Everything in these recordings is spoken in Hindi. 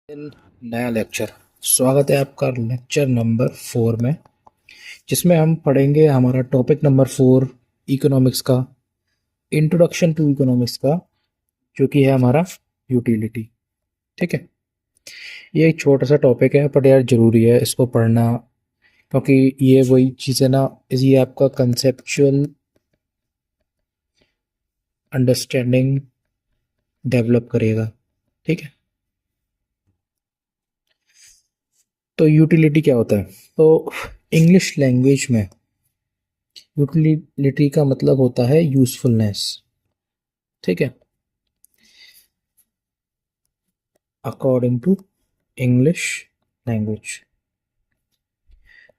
नया लेक्चर। स्वागत है आपका लेक्चर नंबर 4 में, जिसमें हम पढ़ेंगे हमारा टॉपिक नंबर 4 इकोनॉमिक्स का, इंट्रोडक्शन टू इकोनॉमिक्स का, जो कि है हमारा यूटिलिटी। ठीक है, ये एक छोटा सा टॉपिक है पर यार ज़रूरी है इसको पढ़ना, क्योंकि ये वही चीज़ है ना, ये आपका कंसेप्चुअल अंडरस्टैंडिंग डेवलप करेगा। ठीक है, तो यूटिलिटी क्या होता है? तो इंग्लिश लैंग्वेज में यूटिलिटी का मतलब होता है यूजफुलनेस। ठीक है, according to English language,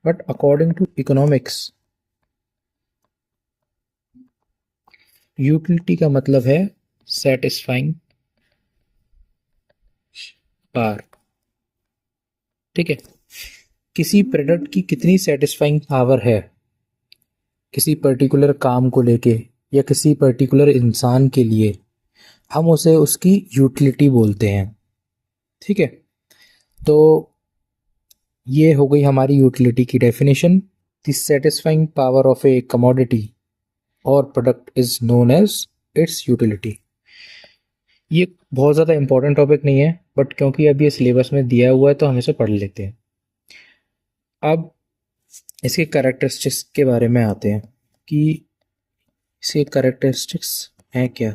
but according to economics utility का मतलब है सेटिस्फाइंग पावर। ठीक है, किसी प्रोडक्ट की कितनी सेटिस्फाइंग पावर है किसी पर्टिकुलर काम को लेके या किसी पर्टिकुलर इंसान के लिए, हम उसे उसकी यूटिलिटी बोलते हैं। ठीक है, तो ये हो गई हमारी यूटिलिटी की definition. The satisfying power of a commodity और product is known as its utility. ये बहुत ज़्यादा इंपॉर्टेंट टॉपिक नहीं है, बट क्योंकि अभी ये सिलेबस में दिया हुआ है तो हम इसे पढ़ लेते हैं। अब इसके कैरेक्टरिस्टिक्स के बारे में आते हैं कि इसके कैरेक्टरिस्टिक्स हैं क्या।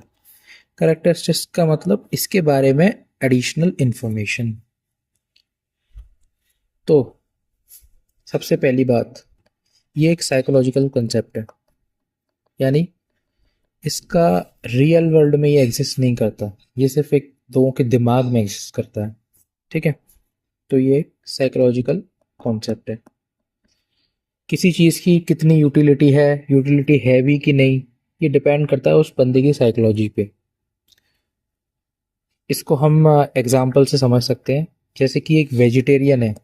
कैरेक्टरिस्टिक्स का मतलब इसके बारे में एडिशनल इंफॉर्मेशन। तो सबसे पहली बात, ये एक साइकोलॉजिकल कंसेप्ट है, यानी इसका रियल वर्ल्ड में ये एग्जिस्ट नहीं करता, ये सिर्फ एक लोगों के दिमाग में एग्जिस्ट करता है। ठीक है, तो ये साइकोलॉजिकल कॉन्सेप्ट है। किसी चीज़ की कितनी यूटिलिटी है भी कि नहीं, ये डिपेंड करता है उस बंदे की साइकोलॉजी पे। इसको हम एग्जाम्पल से समझ सकते हैं। जैसे कि एक वेजिटेरियन है,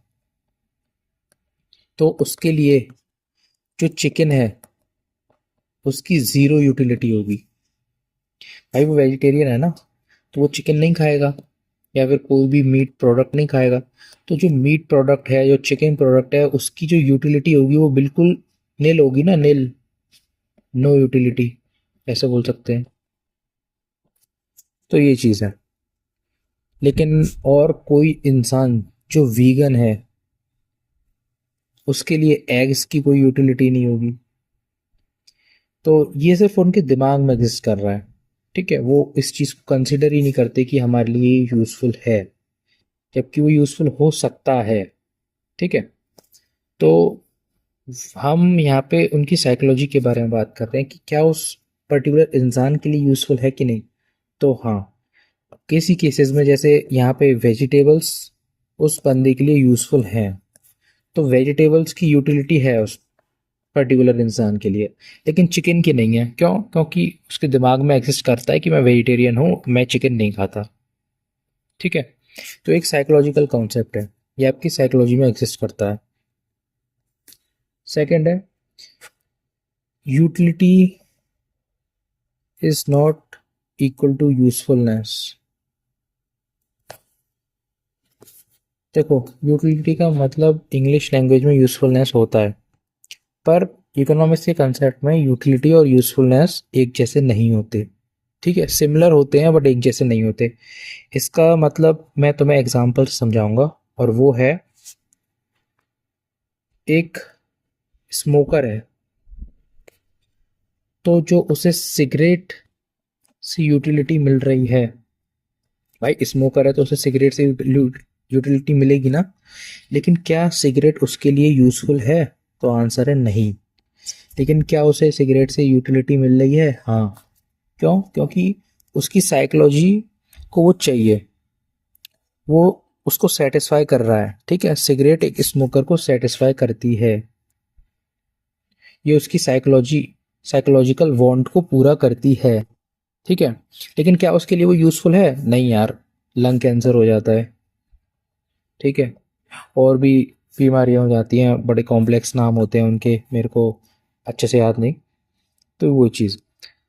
तो उसके लिए जो चिकन है उसकी ज़ीरो यूटिलिटी होगी। भाई वो वेजिटेरियन है ना, तो वो चिकन नहीं खाएगा या फिर कोई भी मीट प्रोडक्ट नहीं खाएगा। तो जो मीट प्रोडक्ट है, जो चिकन प्रोडक्ट है, उसकी जो यूटिलिटी होगी वो बिल्कुल नील होगी ना, नील, नो यूटिलिटी, ऐसे बोल सकते हैं। तो ये चीज़ है। लेकिन और कोई इंसान जो वीगन है, उसके लिए एग्स की कोई यूटिलिटी नहीं होगी। तो ये सिर्फ उनके दिमाग में एग्जिस्ट कर रहा है। ठीक है, वो इस चीज़ को कंसिडर ही नहीं करते कि हमारे लिए यूज़फुल है, जबकि वो यूज़फुल हो सकता है। ठीक है, तो हम यहाँ पे उनकी साइकोलॉजी के बारे में बात कर रहे हैं कि क्या उस पर्टिकुलर इंसान के लिए यूज़फुल है कि नहीं। तो हाँ, किसी केसेस में जैसे यहाँ पे वेजिटेबल्स उस बंदे के लिए यूज़फुल हैं, तो वेजिटेबल्स की यूटिलिटी है उस पर्टिकुलर इंसान के लिए, लेकिन चिकन की नहीं है। क्यों? क्योंकि उसके दिमाग में एग्जिस्ट करता है कि मैं वेजिटेरियन हूँ, मैं चिकन नहीं खाता। ठीक है, तो एक साइकोलॉजिकल कॉन्सेप्ट है, ये आपकी साइकोलॉजी में एग्जिस्ट करता है। सेकंड है, utility is not equal to usefulness. देखो, यूटिलिटी का मतलब इंग्लिश लैंग्वेज में यूजफुलनेस होता है, पर इकोनॉमिक्स के कंसेप्ट में यूटिलिटी और यूजफुलनेस एक जैसे नहीं होते। ठीक है, सिमिलर होते हैं बट एक जैसे नहीं होते। इसका मतलब मैं तुम्हें एग्जांपल से समझाऊंगा, और वो है, एक स्मोकर है, तो जो उसे सिगरेट से यूटिलिटी मिल रही है, भाई स्मोकर है तो उसे सिगरेट से यूटिलिटी मिलेगी ना, लेकिन क्या सिगरेट उसके लिए यूज़फुल है? तो आंसर है नहीं। लेकिन क्या उसे सिगरेट से यूटिलिटी मिल रही है? हाँ। क्यों? क्योंकि उसकी साइकोलॉजी को वो चाहिए, वो उसको सेटिस्फाई कर रहा है। ठीक है, सिगरेट एक स्मोकर को सेटिस्फाई करती है, ये उसकी साइकोलॉजिकल वांट को पूरा करती है। ठीक है, लेकिन क्या उसके लिए वो यूज़फुल है? नहीं यार, लंग कैंसर हो जाता है। ठीक है, और भी बीमारियां हो जाती हैं, बड़े कॉम्प्लेक्स नाम होते हैं उनके, मेरे को अच्छे से याद नहीं। तो वो चीज़,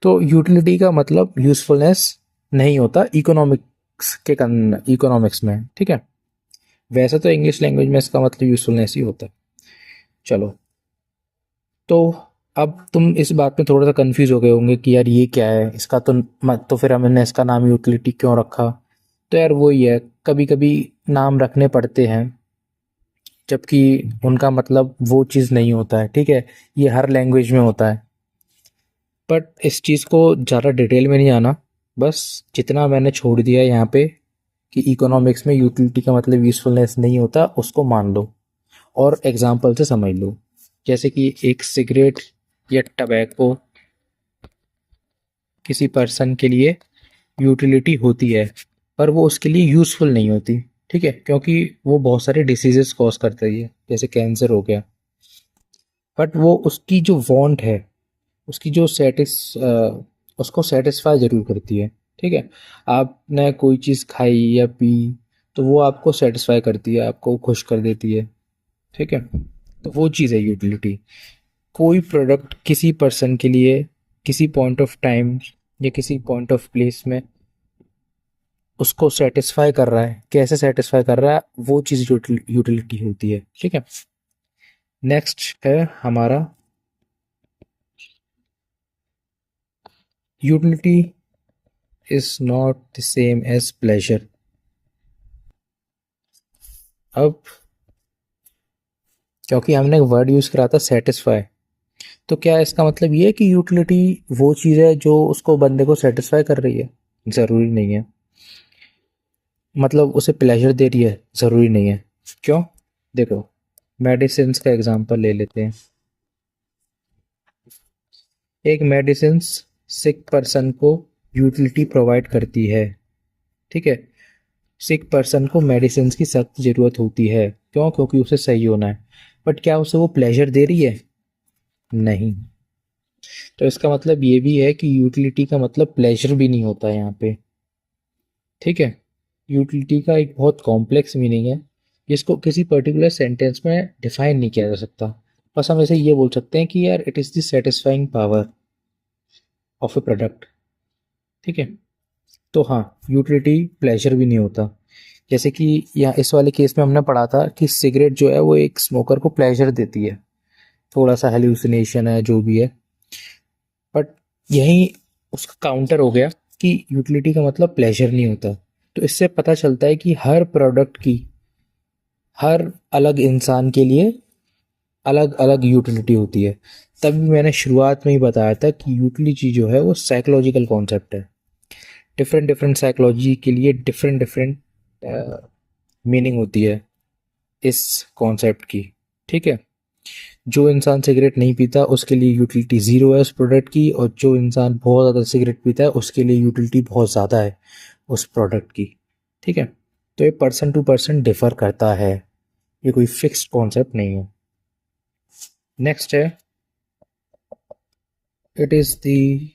तो यूटिलिटी का मतलब यूज़फुलनेस नहीं होता इकोनॉमिक्स में। ठीक है, वैसे तो इंग्लिश लैंग्वेज में इसका मतलब यूजफुलनेस ही होता है। चलो, तो अब तुम इस बात में थोड़ा सा कंफ्यूज हो गए होंगे कि यार ये क्या है, इसका तो मत, तो फिर हमने इसका नाम यूटिलिटी क्यों रखा। तो यार वही है, कभी कभी नाम रखने पड़ते हैं जबकि उनका मतलब वो चीज़ नहीं होता है, ठीक है। ये हर लैंग्वेज में होता है, बट इस चीज़ को ज़्यादा डिटेल में नहीं आना। बस जितना मैंने छोड़ दिया है यहाँ पे कि इकोनॉमिक्स में यूटिलिटी का मतलब यूजफुलनेस नहीं होता, उसको मान लो और एग्जाम्पल से समझ लो। जैसे कि एक सिगरेट या टबैको किसी पर्सन के लिए यूटिलिटी होती है, पर वो उसके लिए यूज़फुल नहीं होती, ठीक है, क्योंकि वो बहुत सारे डिसीजेस कॉज करती है, जैसे कैंसर हो गया। बट वो उसकी जो वांट है, उसकी जो उसको सेटिस्फाई ज़रूर करती है, ठीक है। आपने कोई चीज़ खाई या पी, तो वो आपको सेटिस्फाई करती है, आपको खुश कर देती है, ठीक है। तो वो चीज़ है यूटिलिटी। कोई प्रोडक्ट किसी पर्सन के लिए किसी पॉइंट ऑफ टाइम या किसी पॉइंट ऑफ प्लेस में उसको सेटिस्फाई कर रहा है, कैसे सेटिस्फाई कर रहा है, वो चीज़ यूटिलिटी होती है, ठीक है। नेक्स्ट है हमारा utility is not the same as pleasure. अब क्योंकि हमने एक वर्ड यूज़ करा था सेटिस्फाई, तो क्या इसका मतलब ये है कि यूटिलिटी वो चीज़ है जो उसको बंदे को सेटिस्फाई कर रही है? ज़रूरी नहीं है। मतलब उसे प्लेजर दे रही है? ज़रूरी नहीं है। क्यों? देखो, मेडिसिन का एग्जांपल ले लेते हैं। एक मेडिसिन सिक पर्सन को यूटिलिटी प्रोवाइड करती है, ठीक है। सिक पर्सन को मेडिसिन की सख्त ज़रूरत होती है, क्यों? क्योंकि उसे सही होना है। बट क्या उसे वो प्लेजर दे रही है? नहीं। तो इसका मतलब ये भी है कि यूटिलिटी का मतलब प्लेजर भी नहीं होता यहाँ पे, ठीक है। यूटिलिटी का एक बहुत कॉम्प्लेक्स मीनिंग है, जिसको किसी पर्टिकुलर सेंटेंस में डिफाइन नहीं किया जा सकता। बस हम ऐसे ये बोल सकते हैं कि यार it is the satisfying power of A product, ठीक है। तो हाँ, यूटिलिटी प्लेजर भी नहीं होता। जैसे कि यहाँ इस वाले केस में हमने पढ़ा था कि सिगरेट जो है वो एक स्मोकर को प्लेजर देती है, थोड़ा सा हेल्यूसिनेशन है जो भी है। बट यही उसका काउंटर हो गया कि यूटिलिटी का मतलब प्लेजर नहीं होता। तो इससे पता चलता है कि हर प्रोडक्ट की हर अलग इंसान के लिए अलग अलग यूटिलिटी होती है। तभी मैंने शुरुआत में ही बताया था कि यूटिलिटी जो है वो साइकोलॉजिकल कॉन्सेप्ट है। डिफरेंट डिफरेंट साइकोलॉजी के लिए डिफरेंट डिफरेंट मीनिंग होती है इस कॉन्सेप्ट की, ठीक है। जो इंसान सिगरेट नहीं पीता उसके लिए यूटिलिटी ज़ीरो है उस प्रोडक्ट की, और जो इंसान बहुत ज़्यादा सिगरेट पीता है उसके लिए यूटिलिटी बहुत ज़्यादा है उस प्रोडक्ट की, ठीक है। तो ये पर्सन टू पर्सन डिफर करता है, ये कोई फिक्स्ड कॉन्सेप्ट नहीं है। नेक्स्ट है, it is the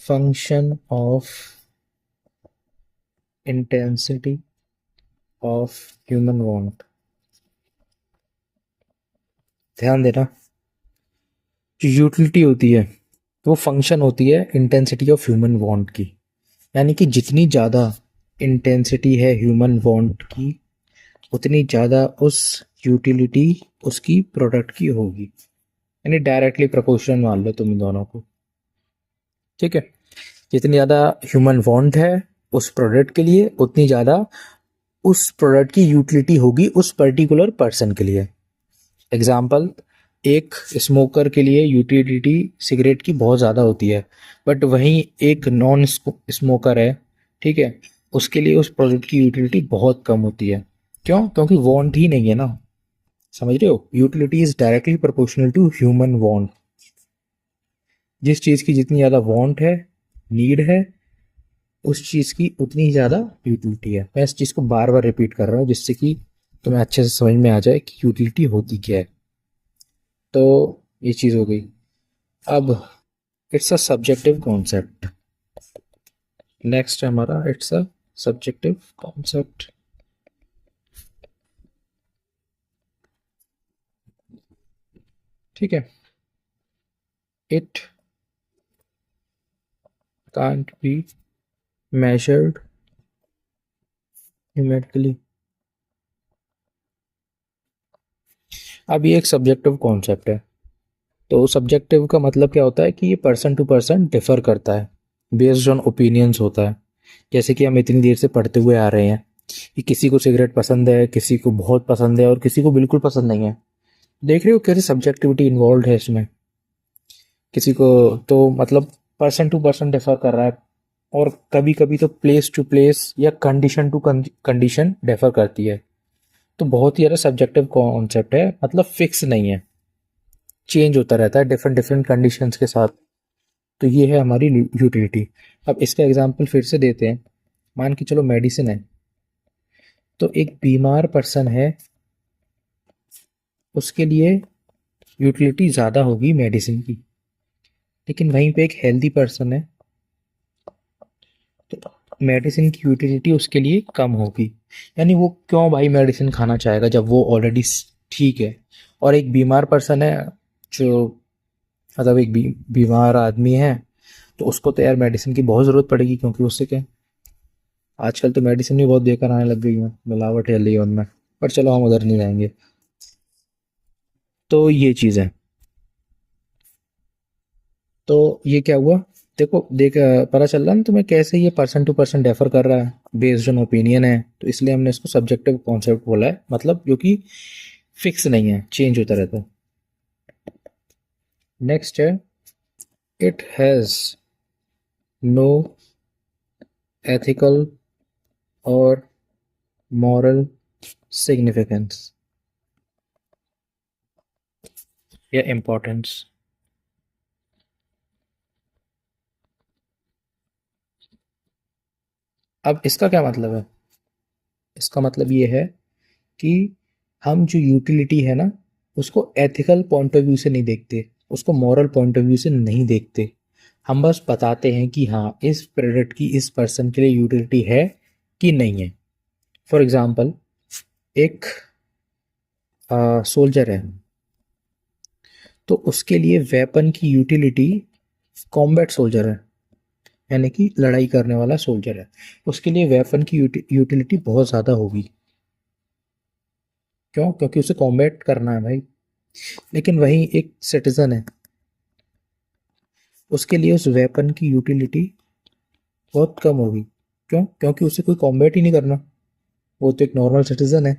function of intensity of human want. ध्यान देना, जो यूटिलिटी होती है वो फंक्शन होती है इंटेंसिटी ऑफ ह्यूमन वांट की। यानी कि जितनी ज़्यादा इंटेंसिटी है ह्यूमन वांट की, उतनी ज़्यादा उस यूटिलिटी उसकी प्रोडक्ट की होगी। यानी डायरेक्टली प्रोपोर्शनल मान लो तुम दोनों को, ठीक है। जितनी ज़्यादा ह्यूमन वांट है उस प्रोडक्ट के लिए, उतनी ज़्यादा उस प्रोडक्ट की यूटिलिटी होगी उस पर्टिकुलर पर्सन के लिए। एग्जाम्पल, एक स्मोकर के लिए यूटिलिटी सिगरेट की बहुत ज़्यादा होती है, बट वहीं एक नॉन स्मोकर है, ठीक है, उसके लिए उस प्रोडक्ट की यूटिलिटी बहुत कम होती है। क्यों? क्योंकि वांट ही नहीं है ना। समझ रहे हो? Utility is directly proportional to human want. जिस चीज़ की जितनी ज़्यादा वांट है, नीड है, उस चीज़ की उतनी ही ज़्यादा यूटिलिटी है। मैं इस चीज़ को बार बार रिपीट कर रहा हूँ जिससे कि तुम्हें अच्छे से समझ में आ जाए कि यूटिलिटी होती क्या है। तो ये चीज़ हो गई। अब it's a subjective concept. Next है हमारा, इट्स अ सब्जेक्टिव कॉन्सेप्ट। ठीक है। It can't be measured numerically. अब ये एक सब्जेक्टिव कॉन्सेप्ट है, तो सब्जेक्टिव का मतलब क्या होता है कि ये पर्सन टू पर्सन डिफर करता है, बेस्ड ऑन ओपिनियंस होता है। जैसे कि हम इतनी देर से पढ़ते हुए आ रहे हैं कि किसी को सिगरेट पसंद है, किसी को बहुत पसंद है और किसी को बिल्कुल पसंद नहीं है। देख रहे हो कैसे सब्जेक्टिविटी इन्वॉल्व है इसमें। किसी को तो मतलब पर्सन टू पर्सन डिफर कर रहा है, और कभी कभी तो प्लेस टू प्लेस या कंडीशन टू कंडीशन डिफर करती है। तो बहुत ही ज़्यादा सब्जेक्टिव कॉन्सेप्ट है, मतलब फिक्स नहीं है, चेंज होता रहता है डिफरेंट डिफरेंट कंडीशंस के साथ। तो ये है हमारी यूटिलिटी। अब इसका एग्जांपल फिर से देते हैं। मान के चलो मेडिसिन है, तो एक बीमार पर्सन है, उसके लिए यूटिलिटी ज़्यादा होगी मेडिसिन की। लेकिन वहीं पे एक हेल्दी पर्सन है, तो मेडिसिन की यूटिलिटी उसके लिए कम होगी। यानी वो क्यों भाई मेडिसिन खाना चाहेगा जब वो ऑलरेडी ठीक है। और एक बीमार पर्सन है, जो मतलब एक बीमार आदमी है, तो उसको तो यार मेडिसिन की बहुत ज़रूरत पड़ेगी, क्योंकि उससे क्या, आजकल तो मेडिसिन भी बहुत बेकार आने लग गई है, मिलावट है रही है उनमें। पर चलो हम उधर नहीं जाएंगे। तो ये चीज़ है। तो ये क्या हुआ, देखो देख पता चल रहा है ना तुम्हें कैसे ये पर्सन टू पर्सन डिफर कर रहा है, बेस्ड ऑन ओपिनियन है। तो इसलिए हमने इसको सब्जेक्टिव कॉन्सेप्ट बोला है, मतलब जो कि फिक्स नहीं है, चेंज होता रहता है। नेक्स्ट है, इट हैज़ नो एथिकल और मॉरल सिग्निफिकेंस या इम्पोर्टेंस। अब इसका क्या मतलब है, इसका मतलब ये है कि हम जो यूटिलिटी है ना, उसको एथिकल पॉइंट ऑफ व्यू से नहीं देखते, उसको मॉरल पॉइंट ऑफ व्यू से नहीं देखते। हम बस बताते हैं कि हाँ इस प्रोडक्ट की इस पर्सन के लिए यूटिलिटी है कि नहीं है। फॉर एग्जांपल, एक सोल्जर है, तो उसके लिए वेपन की यूटिलिटी, कॉम्बैट सोल्जर है यानी कि लड़ाई करने वाला सोल्जर है, उसके लिए वेपन की यूटिलिटी बहुत ज़्यादा होगी। क्यों? क्योंकि उसे कॉम्बैट करना है भाई। लेकिन वहीं एक सिटीजन है, उसके लिए उस वेपन की यूटिलिटी बहुत कम होगी। क्यों? क्योंकि उसे कोई कॉम्बैट ही नहीं करना, वो तो एक नॉर्मल सिटीजन है।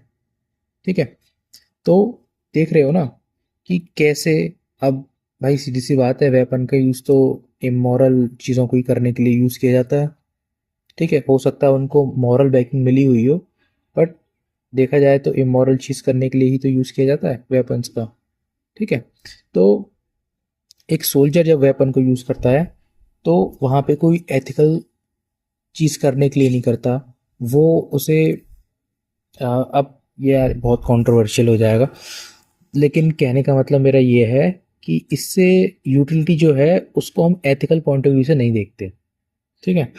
ठीक है। तो देख रहे हो ना कि कैसे, अब भाई सीधी सी बात है, वेपन का यूज़ तो इमोरल चीज़ों को ही करने के लिए यूज़ किया जाता है। ठीक है, हो सकता है उनको मॉरल बैकिंग मिली हुई हो, बट देखा जाए तो इमोरल चीज़ करने के लिए ही तो यूज़ किया जाता है वेपन्स का। ठीक है। तो एक सोल्जर जब वेपन को यूज़ करता है, तो वहाँ पे कोई एथिकल चीज़ करने के लिए नहीं करता, वो उसे अब ये बहुत कंट्रोवर्शियल हो जाएगा, लेकिन कहने का मतलब मेरा ये है कि इससे यूटिलिटी जो है उसको हम एथिकल पॉइंट ऑफ व्यू से नहीं देखते। ठीक है।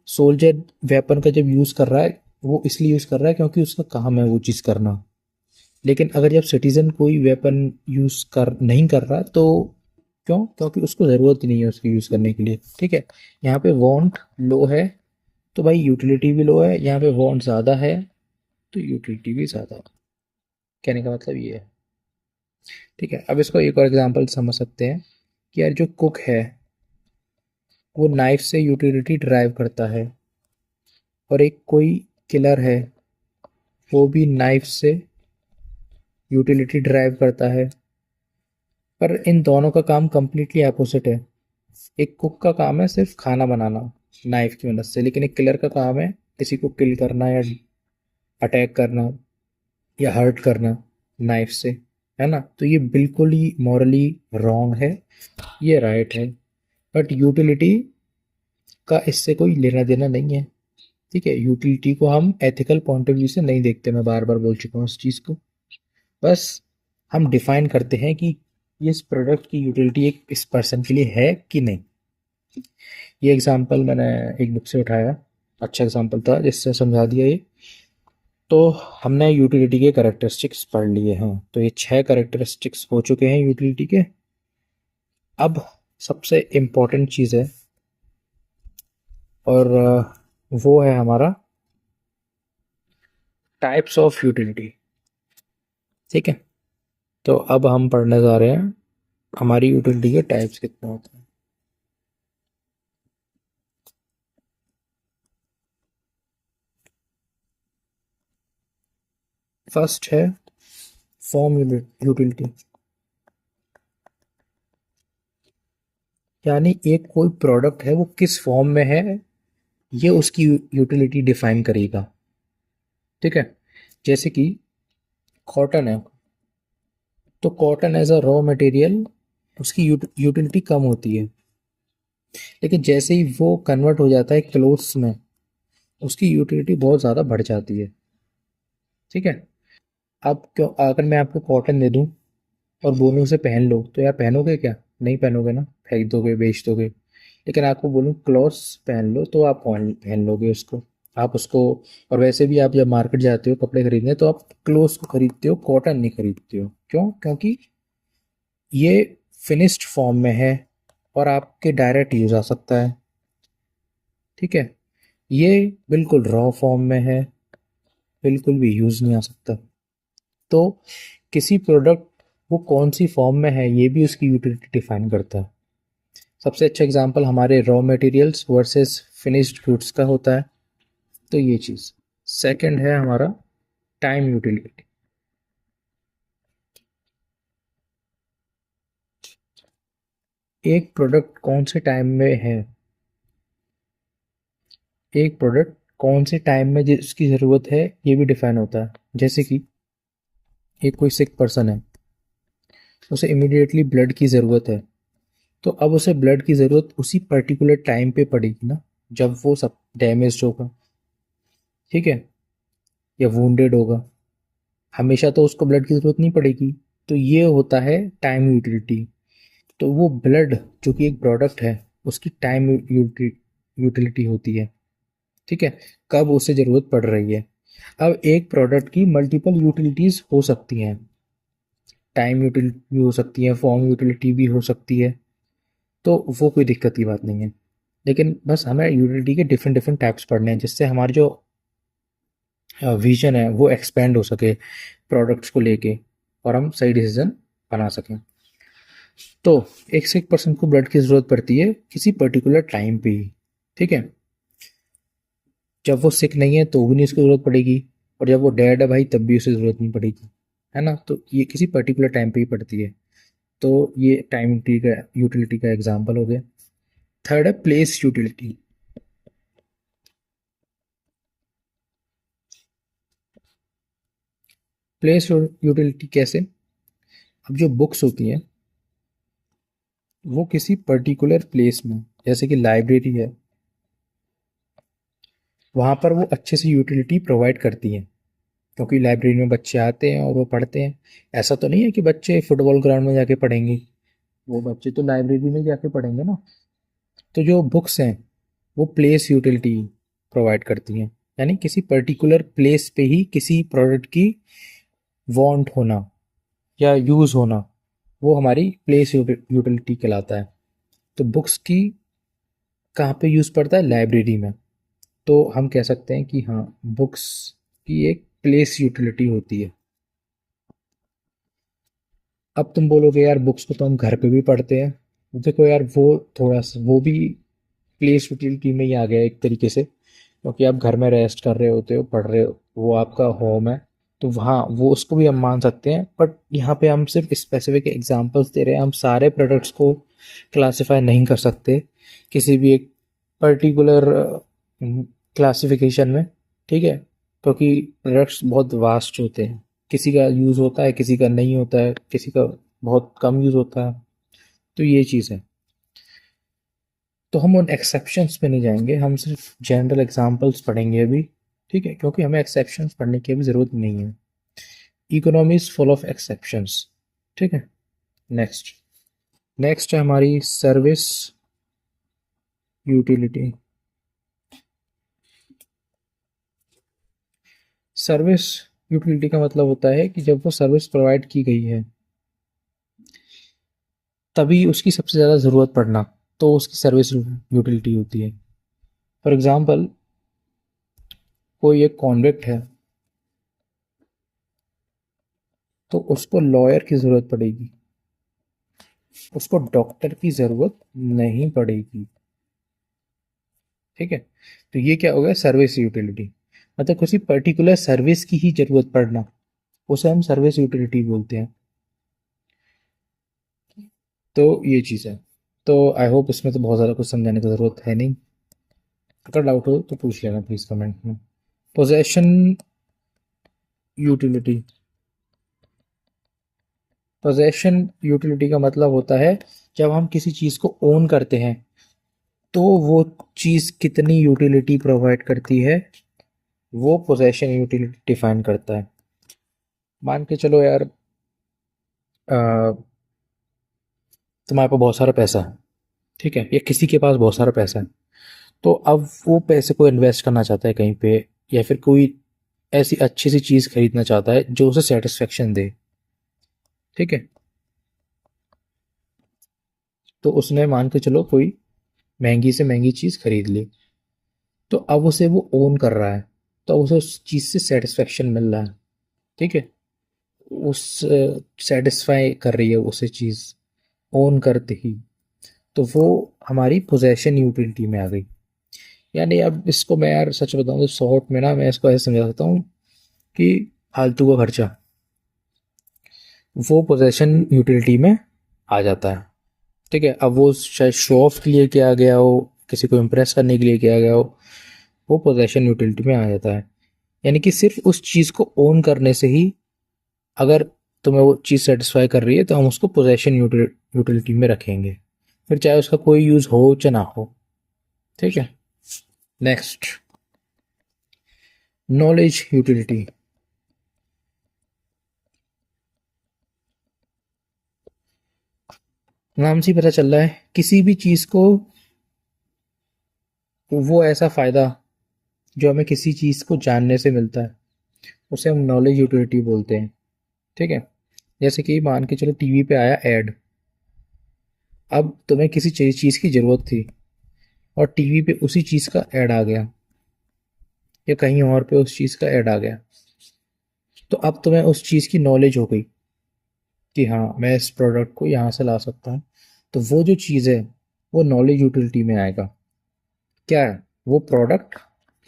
सोल्जर वेपन का जब यूज़ कर रहा है, वो इसलिए यूज़ कर रहा है क्योंकि उसका काम है वो चीज़ करना। लेकिन अगर जब सिटीजन कोई वेपन यूज़ कर नहीं कर रहा, तो क्यों? क्योंकि उसको ज़रूरत ही नहीं है उसको यूज़ करने के लिए। ठीक है। यहाँ पे वांट लो है, तो भाई यूटिलिटी भी लो है। यहाँ पे वांट ज़्यादा है, तो यूटिलिटी भी ज़्यादा है। कहने का मतलब ये है। ठीक है। अब इसको एक और एग्जांपल समझ सकते हैं कि यार जो कुक है, वो नाइफ से यूटिलिटी ड्राइव करता है, और एक कोई किलर है, वो भी नाइफ से यूटिलिटी ड्राइव करता है। पर इन दोनों का काम कंप्लीटली अपोजिट है। एक कुक का काम है सिर्फ खाना बनाना नाइफ की मदद से, लेकिन एक किलर का काम है किसी को किल करना या अटैक करना या हर्ट करना नाइफ से, है ना। तो ये बिल्कुल ही मॉरली रॉन्ग है, ये राइट है। बट यूटिलिटी का इससे कोई लेना देना नहीं है। ठीक है। यूटिलिटी को हम एथिकल पॉइंट ऑफ व्यू से नहीं देखते, मैं बार बार बोल चुका हूँ इस चीज़ को। बस हम डिफाइन करते हैं कि इस प्रोडक्ट की यूटिलिटी एक इस पर्सन के लिए है कि नहीं। ये एग्जांपल मैंने एक बुक से उठाया, अच्छा एग्जांपल था जिससे समझा दिया ये। तो हमने यूटिलिटी के करेक्टरिस्टिक्स पढ़ लिए हैं, तो ये 6 करेक्टरिस्टिक्स हो चुके हैं यूटिलिटी के। अब सबसे इम्पोर्टेंट चीज़ है, और वो है हमारा टाइप्स ऑफ यूटिलिटी। ठीक है, तो अब हम पढ़ने जा रहे हैं हमारी यूटिलिटी के टाइप्स कितने होते हैं। फर्स्ट है फॉर्म यूटिलिटी, यानी एक कोई प्रोडक्ट है वो किस फॉर्म में है ये उसकी यूटिलिटी डिफाइन करेगा। ठीक है, जैसे कि कॉटन है, तो cotton as a raw material उसकी यूटिलिटी कम होती है, लेकिन जैसे ही वो कन्वर्ट हो जाता है क्लोथ्स में उसकी यूटिलिटी बहुत ज़्यादा बढ़ जाती है। ठीक है, अब क्यों अगर मैं आपको कॉटन दे दूं और बोलूं उसे पहन लो, तो यार पहनोगे क्या? नहीं पहनोगे ना, फेंक दोगे, बेच दोगे। लेकिन आपको बोलूं क्लॉथ्स पहन लो, तो आप पहन पहन लोगे उसको, आप उसको। और वैसे भी आप जब मार्केट जाते हो कपड़े खरीदने, तो आप क्लोथ्स को खरीदते हो, कॉटन नहीं खरीदते हो। क्यों? क्योंकि ये फिनिश्ड फॉर्म में है और आपके डायरेक्ट यूज आ सकता है। ठीक है, ये बिल्कुल रॉ फॉर्म में है, बिल्कुल भी यूज नहीं आ सकता। तो किसी प्रोडक्ट वो कौन सी फॉर्म में है ये भी उसकी यूटिलिटी डिफाइन करता है। सबसे अच्छा एग्जांपल हमारे raw materials versus finished goods का होता है। तो ये चीज़। सेकंड है हमारा टाइम यूटिलिटी। एक प्रोडक्ट कौन से टाइम में है, एक प्रोडक्ट कौन से टाइम में जिसकी ज़रूरत है ये भी डिफाइन होता है। जैसे कि एक कोई सिक पर्सन है, उसे इमिडिएटली ब्लड की ज़रूरत है, तो अब उसे ब्लड की ज़रूरत उसी पर्टिकुलर टाइम पे पड़ेगी ना, जब वो सब डैमेज होगा। ठीक है, या वुंडेड होगा। हमेशा तो उसको ब्लड की ज़रूरत नहीं पड़ेगी। तो ये होता है टाइम यूटिलिटी। तो वो ब्लड जो कि एक प्रोडक्ट है उसकी टाइम यूटिलिटी होती है। ठीक है, कब उसे ज़रूरत पड़ रही है। अब एक प्रोडक्ट की मल्टीपल यूटिलिटीज़ हो सकती हैं, टाइम यूटिलिटी भी हो सकती है, फॉर्म यूटिलिटी भी हो सकती है। तो वो कोई दिक्कत की बात नहीं है, लेकिन बस हमें यूटिलिटी के डिफरेंट डिफरेंट टाइप्स पढ़ने हैं, जिससे हमारी जो विजन है वो एक्सपेंड हो सके प्रोडक्ट्स को लेके, और हम सही डिसीजन बना सकें। तो एक सिक पर्सन को ब्लड की ज़रूरत पड़ती है किसी पर्टिकुलर टाइम पे ही। ठीक है, जब वो सिक नहीं है तो भी नहीं उसकी ज़रूरत पड़ेगी, और जब वो डेड है भाई तब भी उसे ज़रूरत नहीं पड़ेगी, है ना। तो ये किसी पर्टिकुलर टाइम पे ही पड़ती है। तो ये टाइम यूटिलिटी का एग्जाम्पल हो गया। थर्ड है प्लेस यूटिलिटी। प्लेस यूटिलिटी कैसे? अब जो बुक्स होती हैं वो किसी पर्टिकुलर प्लेस में, जैसे कि लाइब्रेरी है, वहाँ पर वो अच्छे से यूटिलिटी प्रोवाइड करती हैं, क्योंकि लाइब्रेरी में बच्चे आते हैं और वो पढ़ते हैं। ऐसा तो नहीं है कि बच्चे फुटबॉल ग्राउंड में जाके पढ़ेंगे, वो बच्चे तो लाइब्रेरी में जाके पढ़ेंगे ना। तो जो बुक्स हैं वो प्लेस यूटिलिटी प्रोवाइड करती हैं, यानी किसी पर्टिकुलर प्लेस पे ही किसी प्रोडक्ट की वांट होना या यूज़ होना, वो हमारी प्लेस यूटिलिटी कहलाता है। तो बुक्स की कहाँ पे यूज़ पड़ता है? लाइब्रेरी में। तो हम कह सकते हैं कि हाँ, बुक्स की एक प्लेस यूटिलिटी होती है। अब तुम बोलोगे यार बुक्स को तो हम घर पे भी पढ़ते हैं। देखो यार, वो थोड़ा सा वो भी प्लेस यूटिलिटी में ही आ गया एक तरीके से, क्योंकि आप घर में रेस्ट कर रहे होते हो, पढ़ रहे हो, वो आपका होम है। तो वहाँ वो उसको भी हम मान सकते हैं, बट यहाँ पे हम सिर्फ स्पेसिफिक एग्जांपल्स दे रहे हैं, हम सारे प्रोडक्ट्स को क्लासिफाई नहीं कर सकते किसी भी एक पर्टिकुलर क्लासिफिकेशन में। ठीक है, क्योंकि प्रोडक्ट्स बहुत वास्ट होते हैं, किसी का यूज़ होता है, किसी का नहीं होता है, किसी का बहुत कम यूज़ होता है। तो ये चीज़ है। तो हम उन एक्सेप्शंस पे नहीं जाएंगे, हम सिर्फ जनरल एग्जांपल्स पढ़ेंगे अभी। ठीक है, क्योंकि हमें एक्सेप्शंस पढ़ने की अभी ज़रूरत नहीं है। Economy is full of exceptions. ठीक है, नेक्स्ट। नेक्स्ट है हमारी सर्विस यूटिलिटी। सर्विस यूटिलिटी का मतलब होता है कि जब वो सर्विस प्रोवाइड की गई है तभी उसकी सबसे ज़्यादा ज़रूरत पड़ना, तो उसकी सर्विस यूटिलिटी होती है। फॉर एग्ज़ाम्पल, कोई एक कॉन्विक्ट है, तो उसको लॉयर की ज़रूरत पड़ेगी, उसको डॉक्टर की ज़रूरत नहीं पड़ेगी। ठीक है, तो ये क्या हो गया, सर्विस यूटिलिटी। मतलब किसी पर्टिकुलर सर्विस की ही ज़रूरत पड़ना, उसे हम सर्विस यूटिलिटी बोलते हैं। तो ये चीज़ है। तो आई होप इसमें तो बहुत ज़्यादा कुछ समझाने की ज़रूरत है नहीं। अगर डाउट हो तो पूछ लेना प्लीज़ कमेंट में। पोजेशन यूटिलिटी, पोजेशन यूटिलिटी का मतलब होता है जब हम किसी चीज़ को ओन करते हैं तो वो चीज़ कितनी यूटिलिटी प्रोवाइड करती है, वो पोजेशन यूटिलिटी डिफाइन करता है। मान के चलो यार, तुम्हारे पास बहुत सारा पैसा है, ठीक है, या किसी के पास बहुत सारा पैसा है, तो अब वो पैसे को इन्वेस्ट करना चाहता है कहीं पे, या फिर कोई ऐसी अच्छी सी चीज़ खरीदना चाहता है जो उसे सेटिस्फेक्शन दे। ठीक है, तो उसने मान के चलो कोई महंगी से महंगी चीज़ खरीद ली, तो अब उसे वो ओन कर रहा है, तो उसे उस चीज़ से सेटिस्फेक्शन मिल रहा है। ठीक है, उस सेटिस्फाई कर रही है उसे चीज़ ओन करते ही, तो वो हमारी पोजेशन यूटिलिटी में आ गई। यानी अब इसको मैं यार सच बताऊं तो शॉर्ट में ना मैं इसको ऐसे समझा सकता हूँ कि फालतू का खर्चा वो पोजेशन यूटिलिटी में आ जाता है। ठीक है, अब वो शायद शो ऑफ के लिए किया गया हो, किसी को इम्प्रेस करने के लिए किया गया हो, वो पोजेशन यूटिलिटी में आ जाता है। यानी कि सिर्फ उस चीज़ को ओन करने से ही अगर तुम्हें वो चीज़ सेटिस्फाई कर रही है तो हम उसको पोजेशन यूटिलिटी में रखेंगे, फिर चाहे उसका कोई यूज़ हो चाहे ना हो। ठीक है, नेक्स्ट, नॉलेज यूटिलिटी। नाम से ही पता चल रहा है किसी भी चीज़ को वो ऐसा फ़ायदा जो हमें किसी चीज़ को जानने से मिलता है उसे हम नॉलेज यूटिलिटी बोलते हैं। ठीक है, जैसे कि मान के चलो टीवी पे आया एड, अब तुम्हें किसी चीज़ की ज़रूरत थी और टीवी पे उसी चीज़ का ऐड आ गया, या कहीं और पे उस चीज़ का ऐड आ गया, तो अब तुम्हें उस चीज़ की नॉलेज हो गई कि हाँ मैं इस प्रोडक्ट को यहाँ से ला सकता हूँ। तो वो जो चीज़ है वो नॉलेज यूटिलिटी में आएगा। क्या है वो प्रोडक्ट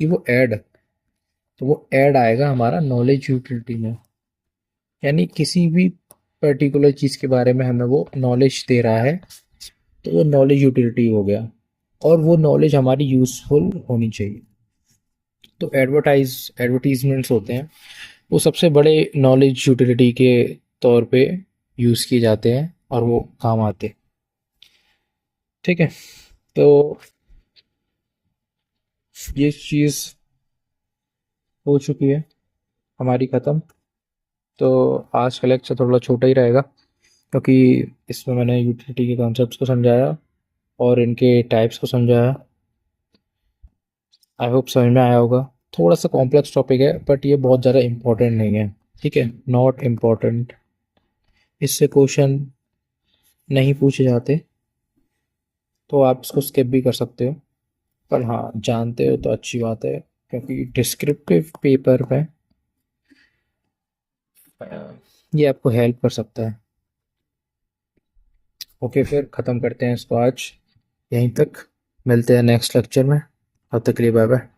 कि वो ऐड, तो वो ऐड आएगा हमारा नॉलेज यूटिलिटी में। यानी किसी भी पर्टिकुलर चीज़ के बारे में हमें वो नॉलेज दे रहा है, तो वो नॉलेज यूटिलिटी हो गया, और वो नॉलेज हमारी यूज़फुल होनी चाहिए। तो एडवर्टीजमेंट्स होते हैं, वो सबसे बड़े नॉलेज यूटिलिटी के तौर पे यूज़ किए जाते हैं और वो काम आते हैं। ठीक है, तो ये चीज़ हो चुकी है हमारी ख़त्म। तो आज का लेक्चर थोड़ा छोटा ही रहेगा क्योंकि इसमें मैंने यूटिलिटी के कॉन्सेप्ट्स को समझाया और इनके टाइप्स को समझाया। आई होप समझ में आया होगा। थोड़ा सा कॉम्प्लेक्स टॉपिक है बट ये बहुत ज़्यादा इम्पोर्टेंट नहीं है। ठीक है, नॉट इम्पोर्टेंट, इससे क्वेश्चन नहीं पूछे जाते, तो आप इसको स्किप भी कर सकते हो। पर हाँ, जानते हो तो अच्छी बात है क्योंकि डिस्क्रिप्टिव पेपर में ये आपको हेल्प कर सकता है। ओके, फिर ख़त्म करते हैं इसको आज यहीं तक। मिलते हैं नेक्स्ट लेक्चर में, तब तक के लिए बाय बाय।